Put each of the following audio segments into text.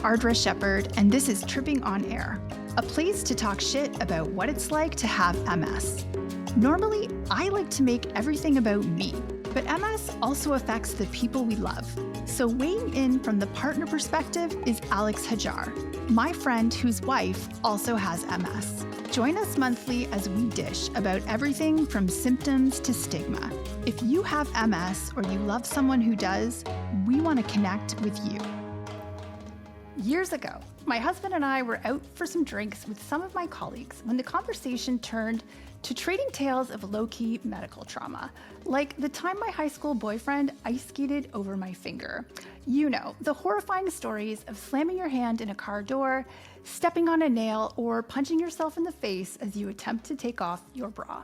Ardra Shephard, and this is Tripping on Air, a place to talk shit about what it's like to have MS. Normally, I like to make everything about me, but MS also affects the people we love. So weighing in from the partner perspective is Alex Hajjar, my friend whose wife also has MS. Join us monthly as we dish about everything from symptoms to stigma. If you have MS or you love someone who does, we want to connect with you. Years ago, my husband and I were out for some drinks with some of my colleagues when the conversation turned to trading tales of low-key medical trauma, like the time my high school boyfriend ice skated over my finger. You know, the horrifying stories of slamming your hand in a car door, stepping on a nail, or punching yourself in the face as you attempt to take off your bra.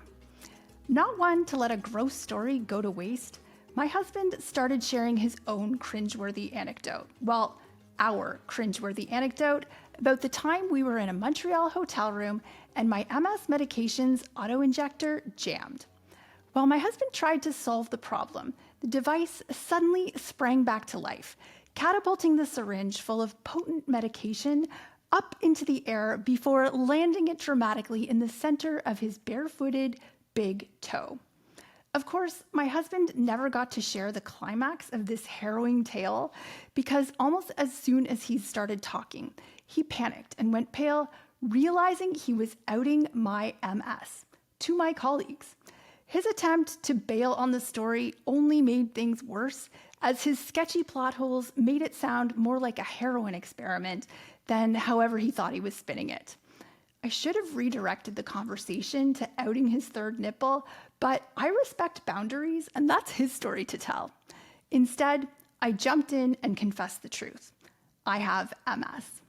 Not one to let a gross story go to waste, my husband started sharing his own cringeworthy anecdote. Well, our cringeworthy anecdote about the time we were in a Montreal hotel room and my MS medication's auto-injector jammed. While my husband tried to solve the problem, the device suddenly sprang back to life, catapulting the syringe full of potent medication up into the air before landing it dramatically in the center of his barefooted big toe. Of course, my husband never got to share the climax of this harrowing tale because almost as soon as he started talking, he panicked and went pale, realizing he was outing my MS to my colleagues. His attempt to bail on the story only made things worse, as his sketchy plot holes made it sound more like a heroin experiment than however he thought he was spinning it. I should have redirected the conversation to outing his third nipple, but I respect boundaries, and that's his story to tell. Instead, I jumped in and confessed the truth. I have MS.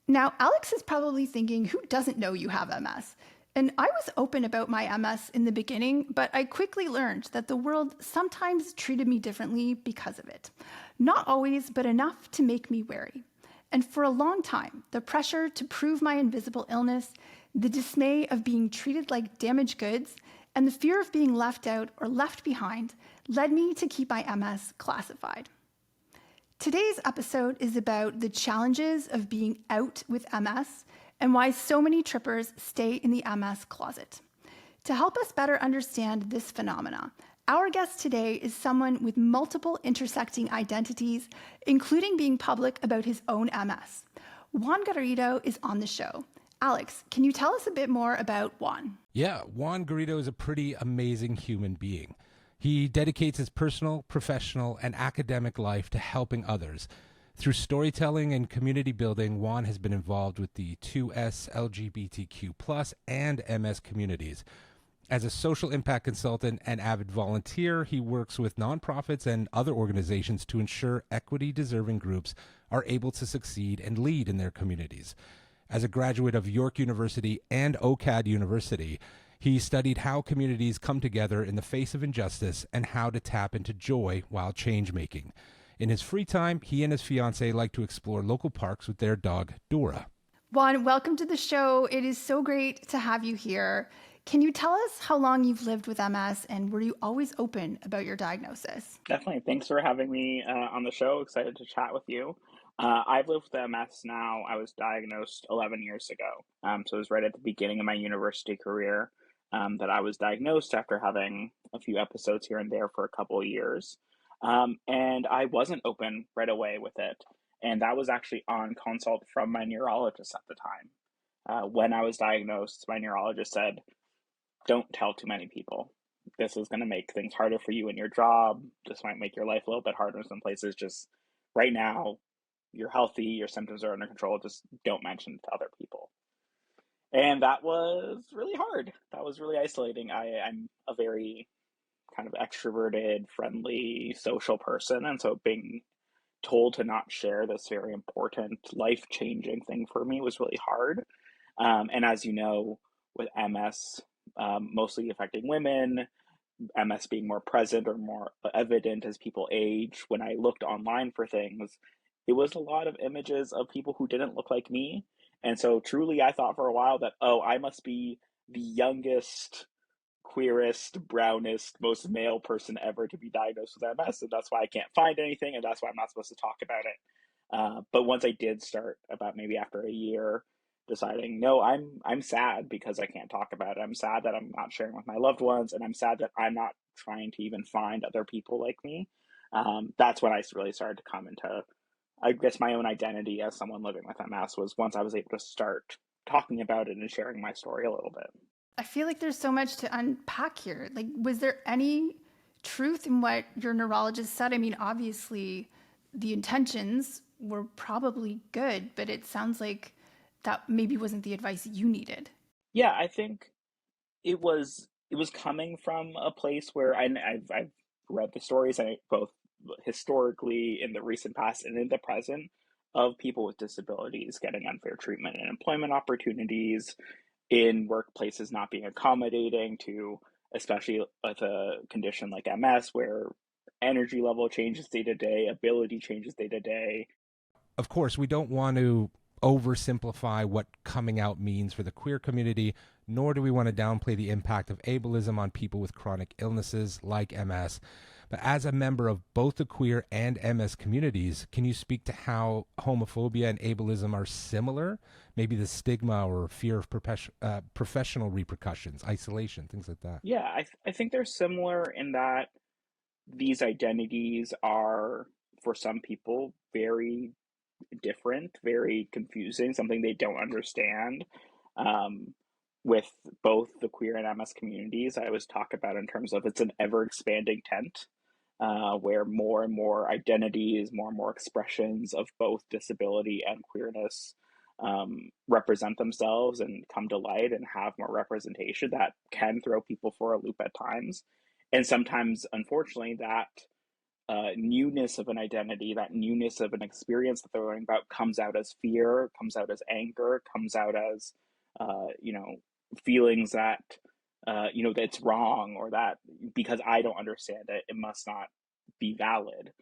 Now, Alex is probably thinking, who doesn't know you have MS? And I was open about my MS in the beginning, but I quickly learned that the world sometimes treated me differently because of it. Not always, but enough to make me wary. And for a long time, the pressure to prove my invisible illness, the dismay of being treated like damaged goods, and the fear of being left out or left behind led me to keep my MS classified. Today's episode is about the challenges of being out with MS and why so many trippers stay in the MS closet. To help us better understand this phenomena, our guest today is someone with multiple intersecting identities, including being public about his own MS. Juan Garrido is on the show. Alex, can you tell us a bit more about Juan? Yeah, Juan Garrido is a pretty amazing human being. He dedicates his personal, professional, and academic life to helping others. Through storytelling and community building, Juan has been involved with the 2S, LGBTQ+, and MS communities. As a social impact consultant and avid volunteer, he works with nonprofits and other organizations to ensure equity-deserving groups are able to succeed and lead in their communities. As a graduate of York University and OCAD University, he studied how communities come together in the face of injustice and how to tap into joy while change-making. In his free time, he and his fiancée like to explore local parks with their dog, Dora. Juan, welcome to the show. It is so great to have you here. Can you tell us how long you've lived with MS, and were you always open about your diagnosis? Definitely. Thanks for having me on the show. Excited to chat with you. I've lived with MS now. I was diagnosed 11 years ago. So it was right at the beginning of my university career that I was diagnosed after having a few episodes here and there for a couple of years. And I wasn't open right away with it. And that was actually on consult from my neurologist at the time. When I was diagnosed, my neurologist said, don't tell too many people. This is going to make things harder for you in your job. This might make your life a little bit harder in some places. Just right now, you're healthy, your symptoms are under control. Just don't mention it to other people. And that was really hard. That was really isolating. I'm a very kind of extroverted, friendly, social person. And so being told to not share this very important, life-changing thing for me was really hard. And as you know, with MS, mostly affecting women, MS being more present or more evident as people age. When I looked online for things, it was a lot of images of people who didn't look like me. And so truly, I thought for a while that, oh, I must be the youngest, queerest, brownest, most male person ever to be diagnosed with MS. And that's why I can't find anything. And that's why I'm not supposed to talk about it. But once I did start, about maybe after a year, deciding, no, I'm sad because I can't talk about it. I'm sad that I'm not sharing with my loved ones, and I'm sad that I'm not trying to even find other people like me. That's when I really started to come into, I guess, my own identity as someone living with MS, was once I was able to start talking about it and sharing my story a little bit. I feel like there's so much to unpack here. Like, was there any truth in what your neurologist said? I mean, obviously, the intentions were probably good, but it sounds like that maybe wasn't the advice you needed. Yeah, I think it was coming from a place where I've read the stories, both historically in the recent past and in the present, of people with disabilities getting unfair treatment and employment opportunities, in workplaces not being accommodating to, especially with a condition like MS, where energy level changes day to day, ability changes day to day. Of course, we don't want to oversimplify what coming out means for the queer community, nor do we want to downplay the impact of ableism on people with chronic illnesses like MS. But as a member of both the queer and MS communities, can you speak to how homophobia and ableism are similar? Maybe the stigma or fear of professional repercussions, isolation, things like that. Yeah, I think they're similar in that these identities are, for some people, very different, very confusing, something they don't understand. Um, with both the queer and MS communities, I always talk about in terms of, it's an ever expanding tent, where more and more identities, more and more expressions of both disability and queerness represent themselves and come to light and have more representation, that can throw people for a loop at times. And sometimes, unfortunately, that newness of an identity, that newness of an experience that they're learning about, comes out as fear, comes out as anger, comes out as, you know, feelings that, that it's wrong, or that because I don't understand it, it must not be valid.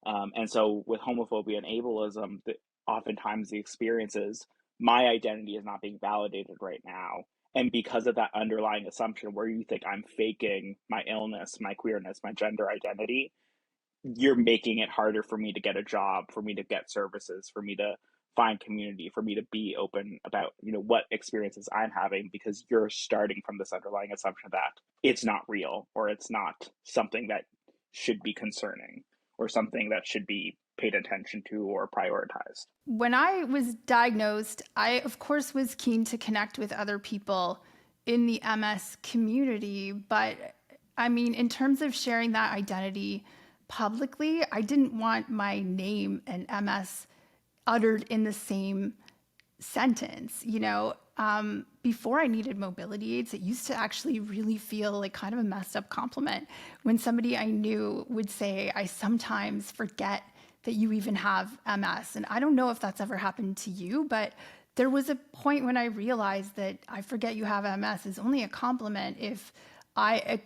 And so with homophobia and ableism, oftentimes the experience is, my identity is not being validated right now. And because of that underlying assumption where you think I'm faking my illness, my queerness, my gender identity, you're making it harder for me to get a job, for me to get services, for me to find community, for me to be open about, what experiences I'm having, because you're starting from this underlying assumption that it's not real, or it's not something that should be concerning, or something that should be paid attention to or prioritized. When I was diagnosed, I, of course, was keen to connect with other people in the MS community. But I mean, in terms of sharing that identity publicly, I didn't want my name and MS uttered in the same sentence. Before I needed mobility aids, it used to actually really feel like kind of a messed up compliment when somebody I knew would say, I sometimes forget that you even have MS. And I don't know if that's ever happened to you, but there was a point when I realized that I forget you have MS is only a compliment if I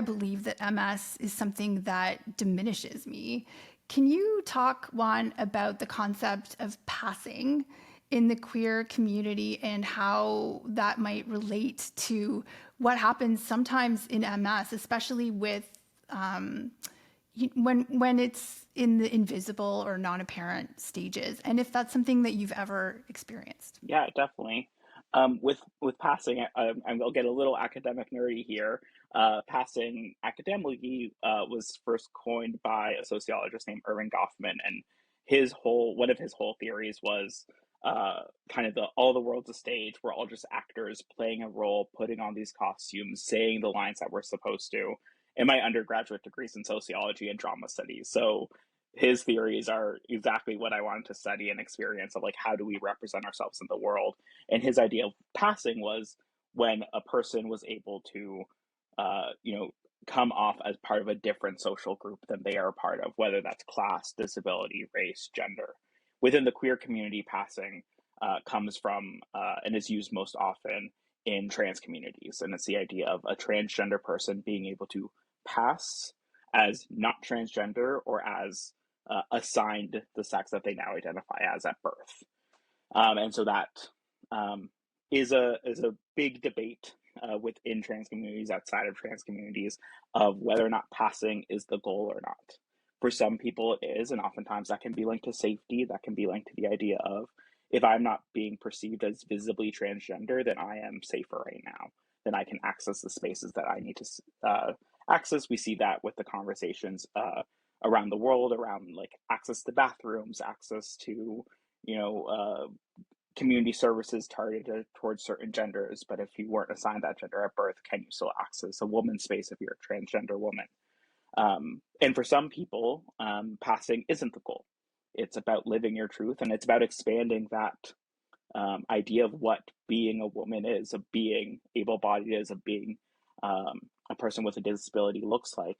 believe that MS is something that diminishes me. Can you talk, Juan, about the concept of passing in the queer community and how that might relate to what happens sometimes in MS, especially with when it's in the invisible or non-apparent stages, and if that's something that you've ever experienced? Yeah, definitely. With passing, I'll get a little academic nerdy here. Passing academically was first coined by a sociologist named Erving Goffman, and one of his whole theories was kind of all the world's a stage. We're all just actors playing a role, putting on these costumes, saying the lines that we're supposed to. In my undergraduate degrees in sociology and drama studies, so his theories are exactly what I wanted to study and experience, of like, how do we represent ourselves in the world? And his idea of passing was when a person was able to, come off as part of a different social group than they are a part of, whether that's class, disability, race, gender. Within the queer community, passing comes from and is used most often in trans communities. And it's the idea of a transgender person being able to pass as not transgender, or as assigned the sex that they now identify as at birth. And so that is a big debate within trans communities, outside of trans communities, of whether or not passing is the goal or not. For some people it is, and oftentimes that can be linked to safety, that can be linked to the idea of, if I'm not being perceived as visibly transgender, then I am safer right now, then I can access the spaces that I need to access. We see that with the conversations around the world around like access to bathrooms, access to, you know, community services targeted towards certain genders. But if you weren't assigned that gender at birth, can you still access a woman's space if you're a transgender woman? And for some people, passing isn't the goal. It's about living your truth, and it's about expanding that idea of what being a woman is, of being able-bodied is, of being a person with a disability looks like.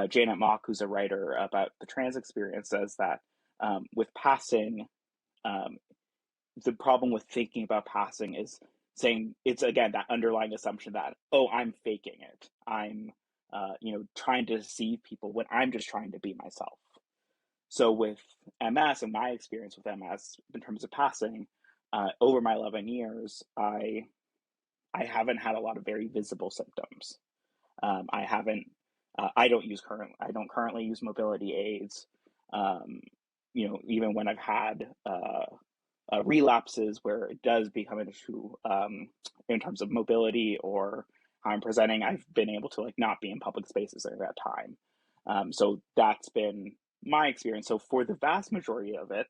Janet Mock, who's a writer about the trans experience, says that with passing, the problem with thinking about passing is saying, it's again that underlying assumption that, oh, I'm faking it, I'm trying to deceive people when I'm just trying to be myself. So with MS and my experience with MS in terms of passing, over my 11 years, I haven't had a lot of very visible symptoms. I haven't. I don't currently use mobility aids. Even when I've had relapses where it does become an issue in terms of mobility or how I'm presenting, I've been able to like not be in public spaces at that time. So that's been my experience. So for the vast majority of it,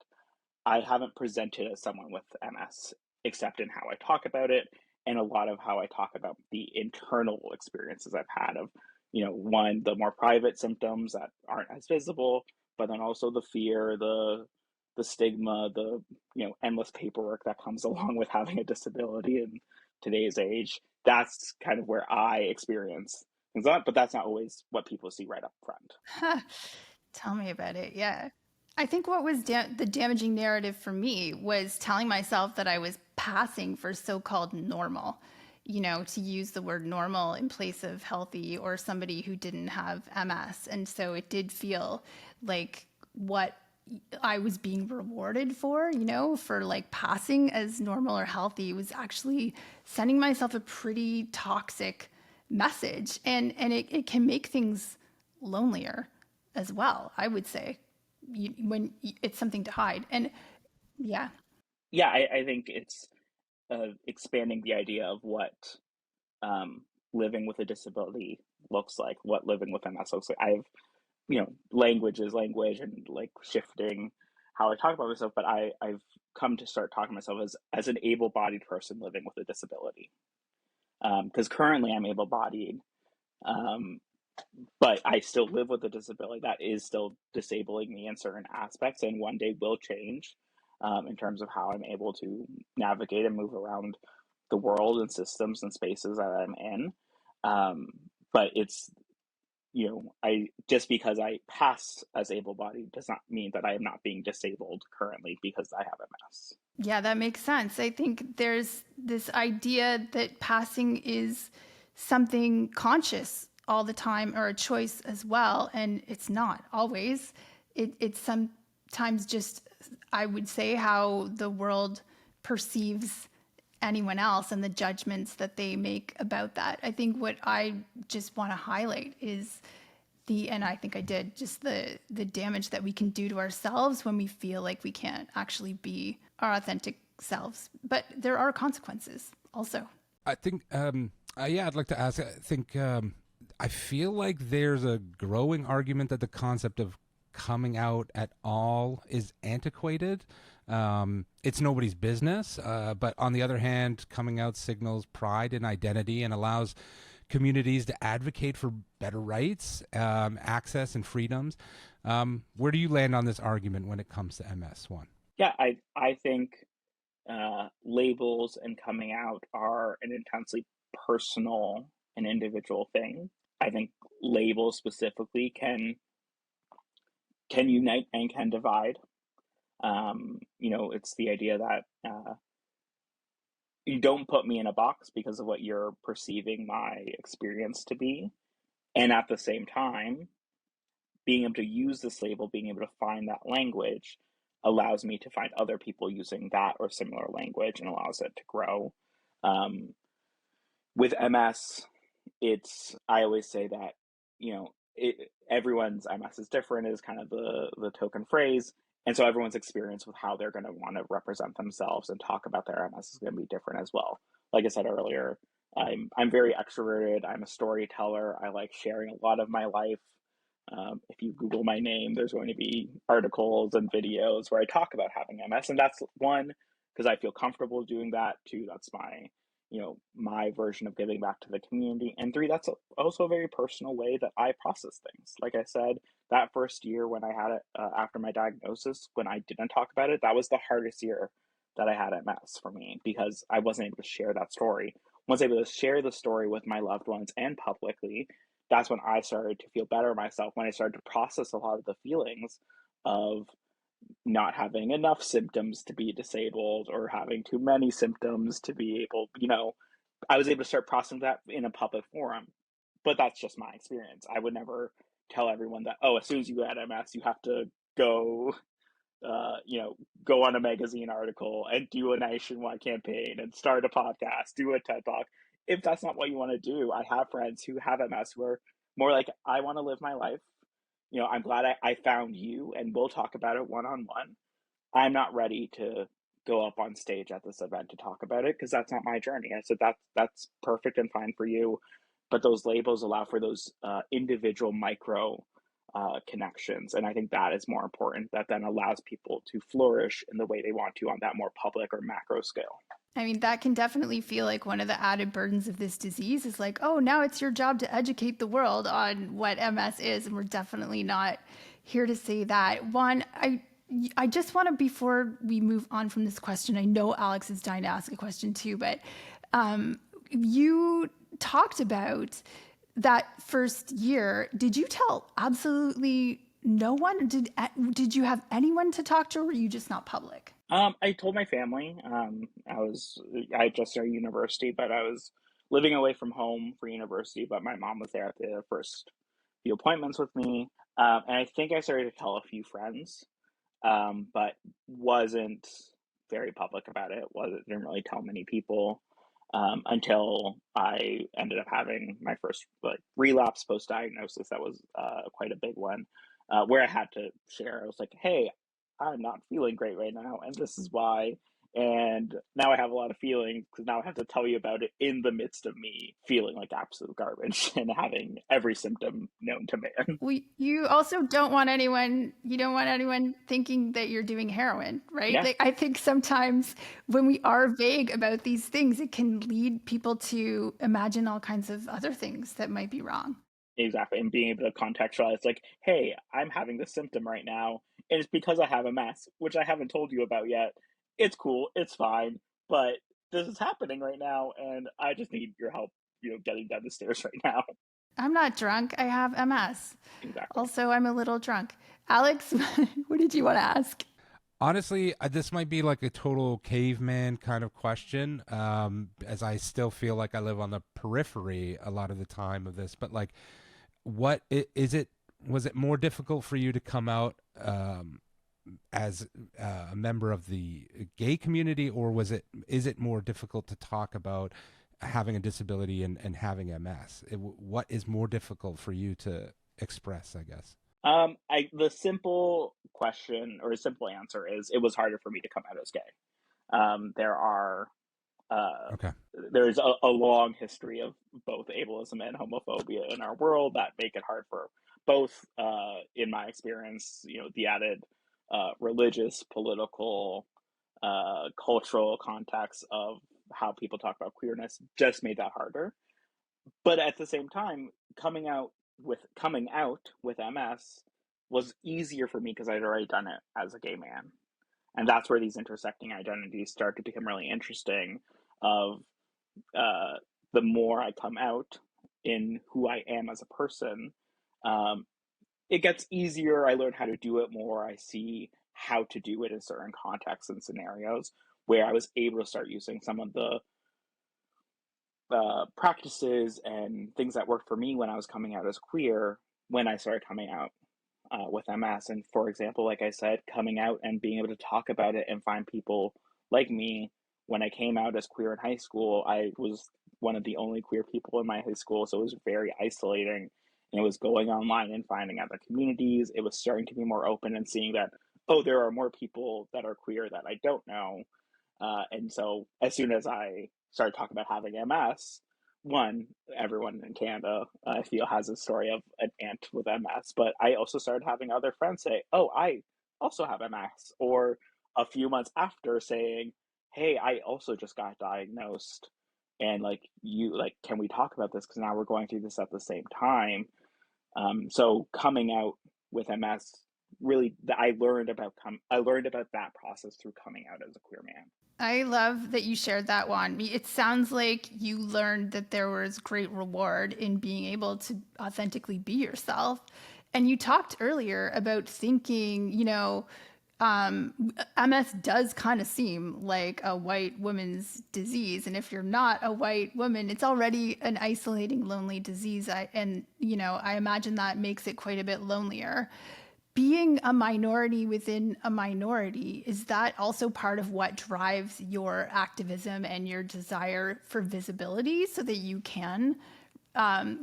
I haven't presented as someone with MS, except in how I talk about it, and a lot of how I talk about the internal experiences I've had of, one, the more private symptoms that aren't as visible, but then also the fear, the stigma, the endless paperwork that comes along with having a disability in today's age. That's kind of where I experience things, but that's not always what people see right up front. Tell me about it. Yeah. I think what was the damaging narrative for me was telling myself that I was passing for so-called normal, to use the word normal in place of healthy or somebody who didn't have MS. And so it did feel like what I was being rewarded for, for like passing as normal or healthy, was actually sending myself a pretty toxic message. And it can make things lonelier as well, I would say, when it's something to hide. And yeah. Yeah, I think it's expanding the idea of what living with a disability looks like, what living with MS looks like. Language is language, and like shifting how I talk about myself, but I've come to start talking to myself as an able-bodied person living with a disability. Because currently I'm able-bodied, but I still live with a disability that is still disabling me in certain aspects, and one day will change in terms of how I'm able to navigate and move around the world and systems and spaces that I'm in. But it's, I just because I pass as able-bodied does not mean that I am not being disabled currently because I have MS. Yeah, that makes sense. I think there's this idea that passing is something conscious all the time, or a choice as well, and it's not always. It's sometimes just, I would say, how the world perceives anyone else and the judgments that they make about that. I think what I just want to highlight is and I think I did, just the damage that we can do to ourselves when we feel like we can't actually be our authentic selves. But there are consequences also. I think, I'd like to ask, I feel like there's a growing argument that the concept of coming out at all is antiquated. It's nobody's business. But on the other hand, coming out signals pride and identity and allows communities to advocate for better rights, access, and freedoms. Where do you land on this argument when it comes to MS, Juan? Yeah, I think labels and coming out are an intensely personal and individual thing. I think labels specifically can unite and can divide. It's the idea that you don't put me in a box because of what you're perceiving my experience to be. And at the same time, being able to use this label, being able to find that language allows me to find other people using that or similar language and allows it to grow. With MS, I always say that, everyone's MS is different is kind of the token phrase. And so everyone's experience with how they're going to want to represent themselves and talk about their MS is going to be different as well. Like I said earlier, I'm very extroverted. I'm a storyteller. I like sharing a lot of my life. If you Google my name, there's going to be articles and videos where I talk about having MS, and that's one, because I feel comfortable doing that. Two, that's my version of giving back to the community. And three, that's also a very personal way that I process things. Like I said, that first year when I had it after my diagnosis, when I didn't talk about it, that was the hardest year that I had MS for me, because I wasn't able to share that story. Once able to share the story with my loved ones and publicly, that's when I started to feel better myself, when I started to process a lot of the feelings of not having enough symptoms to be disabled or having too many symptoms to be able, I was able to start processing that in a public forum. But that's just my experience. I would never tell everyone that, oh, as soon as you get MS, you have to go, go on a magazine article and do a nationwide campaign and start a podcast, do a TED Talk. If that's not what you want to do, I have friends who have MS who are more like, I want to live my life. I'm glad I found you and we'll talk about it one-on-one. I'm not ready to go up on stage at this event to talk about it because that's not my journey. I said, that's perfect and fine for you. But those labels allow for those individual micro connections. And I think that is more important, that then allows people to flourish in the way they want to on that more public or macro scale. I mean, that can definitely feel like one of the added burdens of this disease is like, oh, now it's your job to educate the world on what MS is. And we're definitely not here to say that. Juan, I just want to, before we move on from this question, I know Alex is dying to ask a question too, but you talked about that first year. Did you tell absolutely no one? Did you have anyone to talk to, or were you just not public? I told my family. I just started university, but I was living away from home for university. But my mom was there at the first few appointments with me, and I think I started to tell a few friends, but wasn't very public about it. Didn't really tell many people until I ended up having my first relapse post diagnosis. That was quite a big one, where I had to share. I was like, "Hey, I'm not feeling great right now, and this is why." And now I have a lot of feelings because now I have to tell you about it in the midst of me feeling like absolute garbage and having every symptom known to man. You also don't want anyone thinking that you're doing heroin, right? Yeah. Like, I think sometimes when we are vague about these things, it can lead people to imagine all kinds of other things that might be wrong. Exactly. And being able to contextualize, like, hey, I'm having this symptom right now, and it's because I have a MS, which I haven't told you about yet. It's cool, it's fine, but this is happening right now, and I just need your help, getting down the stairs right now. I'm not drunk. I have MS. Exactly. Also, I'm a little drunk. Alex, what did you want to ask? Honestly, this might be like a total caveman kind of question, as I still feel like I live on the periphery a lot of the time of this. But like, what is it? Was it more difficult for you to come out as a member of the gay community, or is it more difficult to talk about having a disability and having MS? What is more difficult for you to express, I guess? The simple question or simple answer is it was harder for me to come out as gay. Okay. There's a long history of both ableism and homophobia in our world that make it hard for both, in my experience, the added religious, political, cultural context of how people talk about queerness just made that harder. But at the same time, coming out with MS was easier for me because I'd already done it as a gay man. And that's where these intersecting identities start to become really interesting of the more I come out in who I am as a person, it gets easier. I learn how to do it more. I see how to do it in certain contexts and scenarios where I was able to start using some of the practices and things that worked for me when I was coming out as queer when I started coming out with MS. And for example, like I said, coming out and being able to talk about it and find people like me. When I came out as queer in high school, I was one of the only queer people in my high school, so it was very isolating. and it was going online and finding other communities. It was starting to be more open and seeing that, oh, there are more people that are queer that I don't know. And so as soon as I started talking about having MS, one, everyone in Canada, I feel, has a story of an aunt with MS, but I also started having other friends say, oh, I also have MS. Or a few months after saying, hey, I also just got diagnosed. And like, can we talk about this? Because now we're going through this at the same time. So coming out with MS, really, I learned about that process through coming out as a queer man. I love that you shared that one. It sounds like you learned that there was great reward in being able to authentically be yourself. And you talked earlier about thinking, MS does kind of seem like a white woman's disease. And if you're not a white woman, it's already an isolating, lonely disease. I imagine that makes it quite a bit lonelier. Being a minority within a minority, is that also part of what drives your activism and your desire for visibility so that you can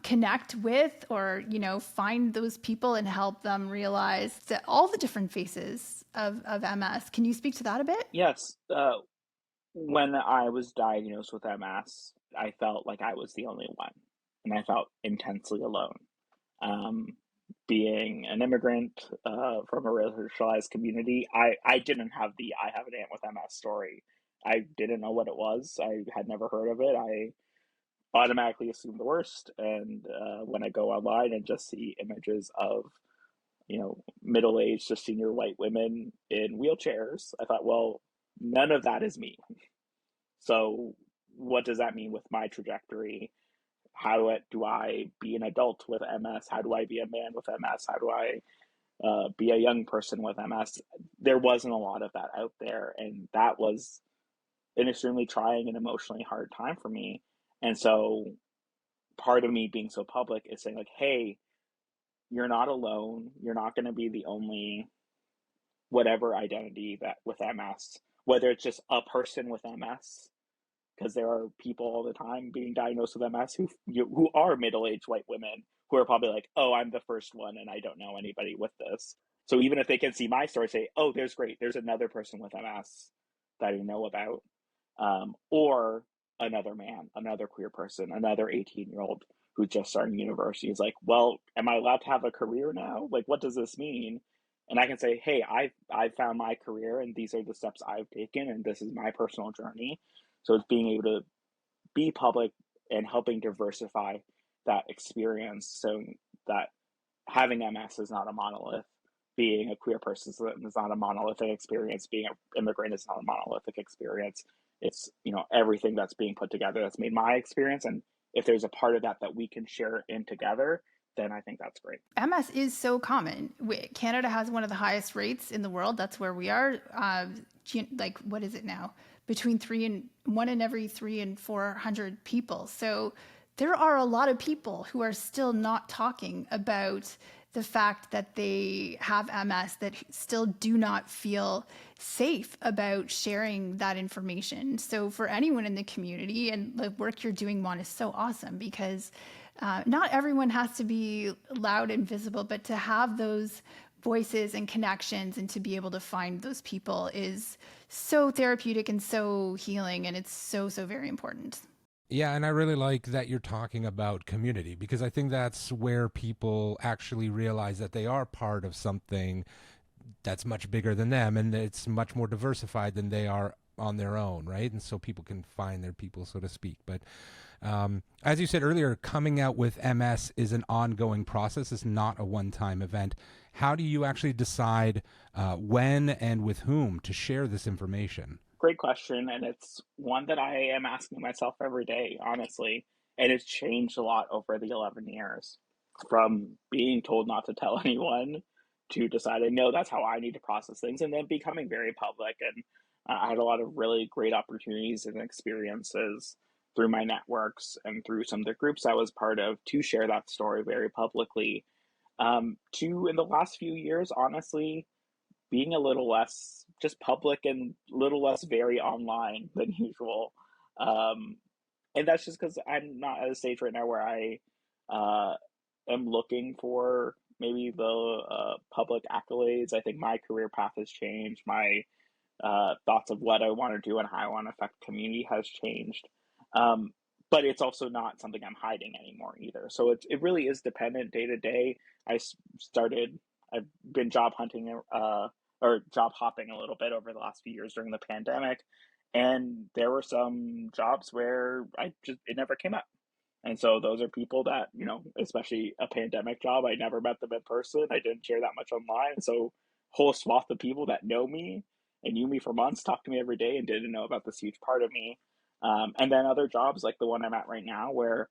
connect with or, find those people and help them realize that all the different faces of MS? Can you speak to that a bit? Yes. When I was diagnosed with MS, I felt like I was the only one, and I felt intensely alone. Um, Being an immigrant from a racialized community, I didn't have the I have an aunt with MS story. I didn't know what it was. I had never heard of it. I automatically assumed the worst. And when I go online and just see images of, middle-aged to senior white women in wheelchairs, I thought, well, none of that is me. So what does that mean with my trajectory? How do I be an adult with MS? How do I be a man with MS? How do I be a young person with MS? There wasn't a lot of that out there, and that was an extremely trying and emotionally hard time for me. And so part of me being so public is saying like, hey, you're not alone. You're not going to be the only whatever identity that with MS, whether it's just a person with MS, because there are people all the time being diagnosed with MS who are middle-aged white women who are probably like, oh, I'm the first one and I don't know anybody with this. So even if they can see my story, say, oh, there's another person with MS that I know about, or another man, another queer person, another 18-year-old who's just starting university is like, well, am I allowed to have a career now? Like, what does this mean? And I can say, hey, I've found my career and these are the steps I've taken and this is my personal journey. So it's being able to be public and helping diversify that experience so that having MS is not a monolith. Being a queer person is not a monolithic experience. Being an immigrant is not a monolithic experience. It's, everything that's being put together that's made my experience. And if there's a part of that that we can share in together, then I think that's great. MS is so common. Canada has one of the highest rates in the world. That's where we are. Like, what is it now? Between 1 in every 3 and 400 people. So there are a lot of people who are still not talking about the fact that they have MS, that still do not feel safe about sharing that information. So for anyone in the community, and the work you're doing, Juan, is so awesome because not everyone has to be loud and visible, but to have those voices and connections and to be able to find those people is so therapeutic and so healing, and it's so, so very important. Yeah, and I really like that you're talking about community because I think that's where people actually realize that they are part of something that's much bigger than them and it's much more diversified than they are on their own, right? And so people can find their people, so to speak. But as you said earlier, coming out with MS is an ongoing process. It's not a one-time event. How do you actually decide when and with whom to share this information? Great question. And it's one that I am asking myself every day, honestly. And it's changed a lot over the 11 years from being told not to tell anyone to deciding, no, that's how I need to process things, and then becoming very public. And I had a lot of really great opportunities and experiences through my networks and through some of the groups I was part of to share that story very publicly. To, in the last few years, honestly, being a little less just public and a little less very online than usual. And that's just because I'm not at a stage right now where I am looking for maybe the public accolades. I think my career path has changed. My thoughts of what I want to do and how I want to affect community has changed. Um, but it's also not something I'm hiding anymore either. So it really is dependent day to day. I've been job hunting or job hopping a little bit over the last few years during the pandemic. And there were some jobs where it never came up. And so those are people that, especially a pandemic job, I never met them in person. I didn't share that much online. So whole swath of people that know me and knew me for months talked to me every day and didn't know about this huge part of me. And then other jobs like the one I'm at right now, where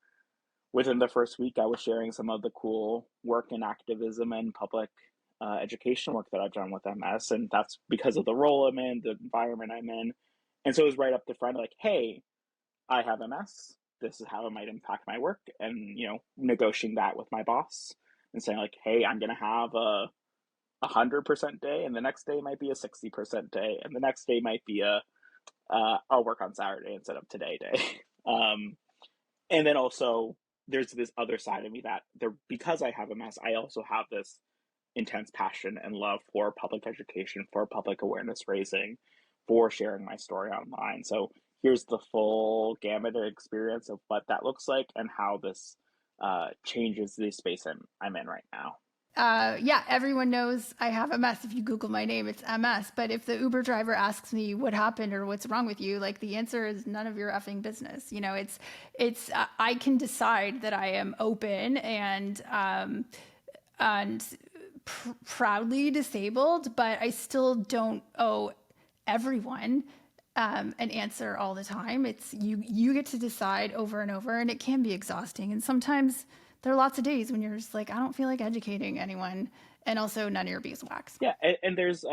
within the first week I was sharing some of the cool work in activism and public education work that I've done with MS. And that's because of the role I'm in, the environment I'm in. And so it was right up the front, like, hey, I have MS. This is how it might impact my work, and negotiating that with my boss and saying like, hey, I'm gonna have a 100% day, and the next day might be a 60% day, and the next day might be I'll work on Saturday instead of today day. And then also there's this other side of me that because I have MS, I also have this intense passion and love for public education, for public awareness raising, for sharing my story online. So here's the full gamut of experience of what that looks like and how this changes the space I'm in right now. Yeah, everyone knows I have MS. If you Google my name, it's MS. But if the Uber driver asks me what happened or what's wrong with you, like the answer is none of your effing business. I can decide that I am open and proudly disabled, but I still don't owe everyone an answer all the time. It's you get to decide over and over, and it can be exhausting. And sometimes there are lots of days when you're just like, I don't feel like educating anyone, and also none of your beeswax. Yeah, and there's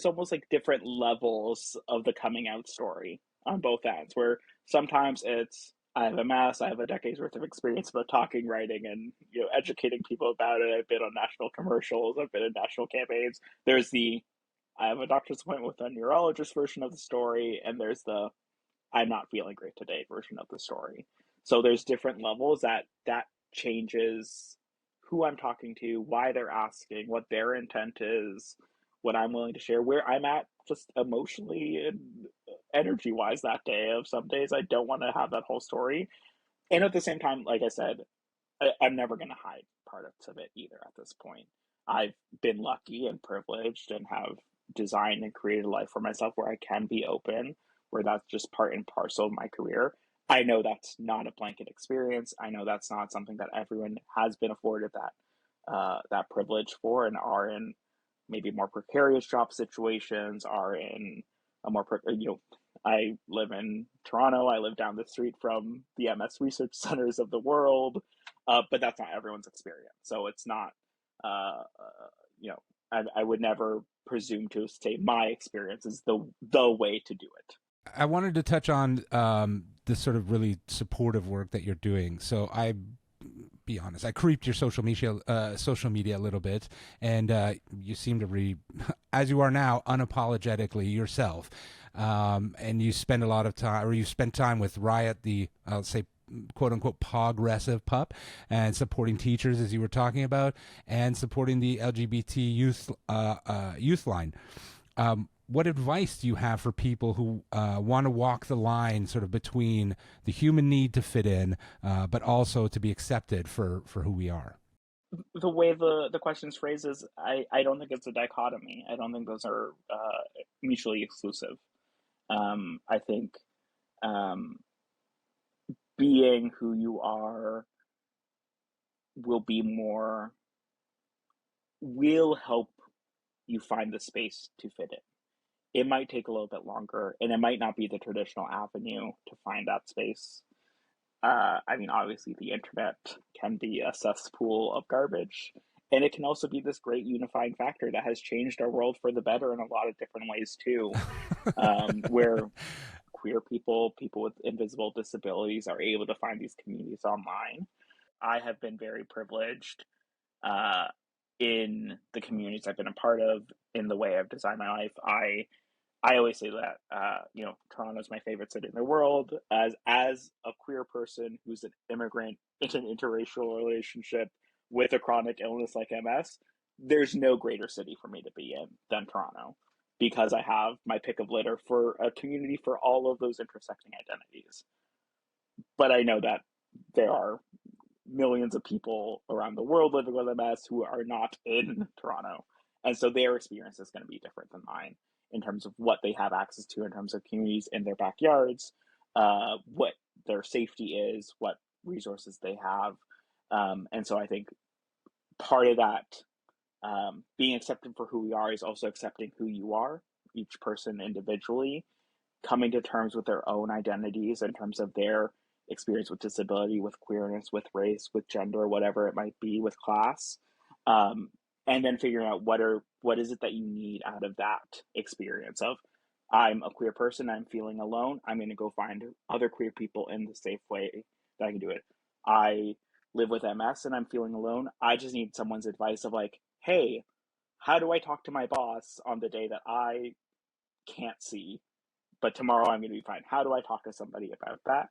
almost like different levels of the coming out story on both ends, where sometimes it's I have MS, I have a decade's worth of experience about talking, writing, and educating people about it. I've been on national commercials, I've been in national campaigns. There's the I have a doctor's appointment with a neurologist version of the story, and there's the I'm not feeling great today version of the story. So there's different levels that changes who I'm talking to, why they're asking, what their intent is, what I'm willing to share, where I'm at just emotionally and energy wise that day. Of some days I don't want to have that whole story. And at the same time, like I said, I'm never going to hide part of it either at this point. I've been lucky and privileged and have designed and created a life for myself where I can be open, where that's just part and parcel of my career. I know that's not a blanket experience. I know that's not something that everyone has been afforded that privilege for, and are in maybe more precarious job situations, are in a more I live in Toronto. I live down the street from the MS research centers of the world, but that's not everyone's experience. So it's not, I would never presume to say my experience is the way to do it. I wanted to touch on this sort of really supportive work that you're doing. So be honest, I creeped your social media a little bit, and you seem to as you are now, unapologetically yourself. And you spend a lot of time, or you spent time with Riot, the I'll say quote unquote progressive pup, and supporting teachers, as you were talking about, and supporting the LGBT youth line. What advice do you have for people who want to walk the line sort of between the human need to fit in, but also to be accepted for who we are? The way the question's phrased is, I don't think it's a dichotomy. I don't think those are mutually exclusive. I think being who you are will help you find the space to fit in. It might take a little bit longer, and it might not be the traditional avenue to find that space. Obviously the internet can be a cesspool of garbage, and it can also be this great unifying factor that has changed our world for the better in a lot of different ways too, where queer people with invisible disabilities are able to find these communities online. I have been very privileged in the communities I've been a part of, in the way I've designed my life. I I always say that, Toronto is my favorite city in the world. As a queer person who's an immigrant in an interracial relationship with a chronic illness like MS, there's no greater city for me to be in than Toronto, because I have my pick of litter for a community for all of those intersecting identities. But I know that there are millions of people around the world living with MS who are not in Toronto. And so their experience is going to be different than mine in terms of what they have access to, in terms of communities in their backyards, what their safety is, what resources they have. And so I think part of that, being accepted for who we are, is also accepting who you are, each person individually, coming to terms with their own identities in terms of their experience with disability, with queerness, with race, with gender, whatever it might be, with class, and then figuring out what is it that you need out of that experience of, I'm a queer person, I'm feeling alone, I'm going to go find other queer people in the safe way that I can do it. I live with MS and I'm feeling alone, I just need someone's advice of like, hey, how do I talk to my boss on the day that I can't see, but tomorrow I'm going to be fine? How do I talk to somebody about that?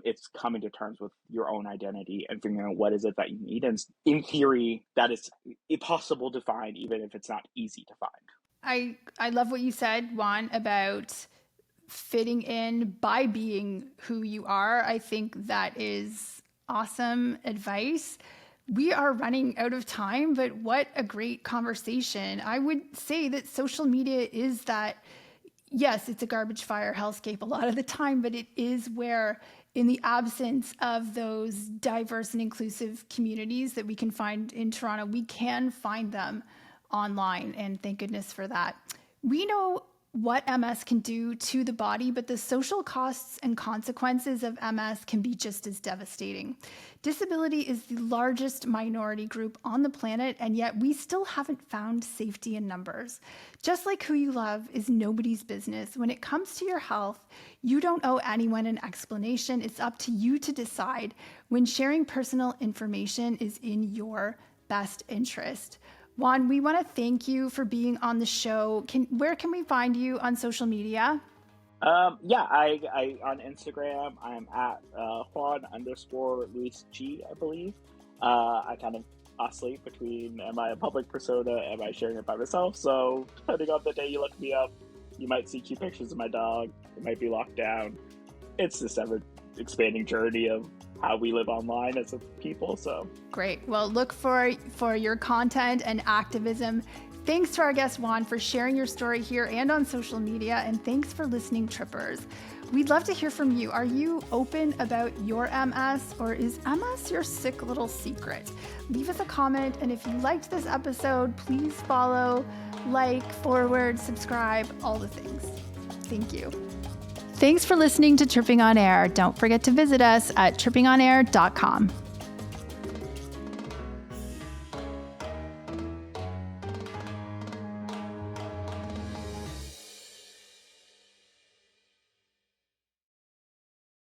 It's coming to terms with your own identity and figuring out what is it that you need. And in theory, that is impossible to find, even if it's not easy to find. I love what you said, Juan, about fitting in by being who you are. I think that is awesome advice. We are running out of time, but what a great conversation. I would say that social media is that, yes, it's a garbage fire hellscape a lot of the time, but it is where, in the absence of those diverse and inclusive communities that we can find in Toronto, we can find them online, and thank goodness for that. We know what MS can do to the body, but the social costs and consequences of MS can be just as devastating. Disability is the largest minority group on the planet, and yet we still haven't found safety in numbers. Just like who you love is nobody's business, when it comes to your health, you don't owe anyone an explanation. It's up to you to decide when sharing personal information is in your best interest. Juan, we want to thank you for being on the show. Where can we find you on social media? I on Instagram, I'm at Juan_Luis G, I believe. I kind of oscillate between, am I a public persona, am I sharing it by myself? So depending on the day you look me up, you might see cute pictures of my dog. It might be locked down. It's this ever expanding journey of how we live online as a people. So great. Well, look for your content and activism. Thanks to our guest Juan for sharing your story here and on social media, and thanks for listening, Trippers. We'd love to hear from you. Are you open about your MS, or is MS your sick little secret? Leave us a comment, and if you liked this episode, please follow, like, forward, subscribe, all the things. Thank you. Thanks for listening to Tripping on Air. Don't forget to visit us at trippingonair.com.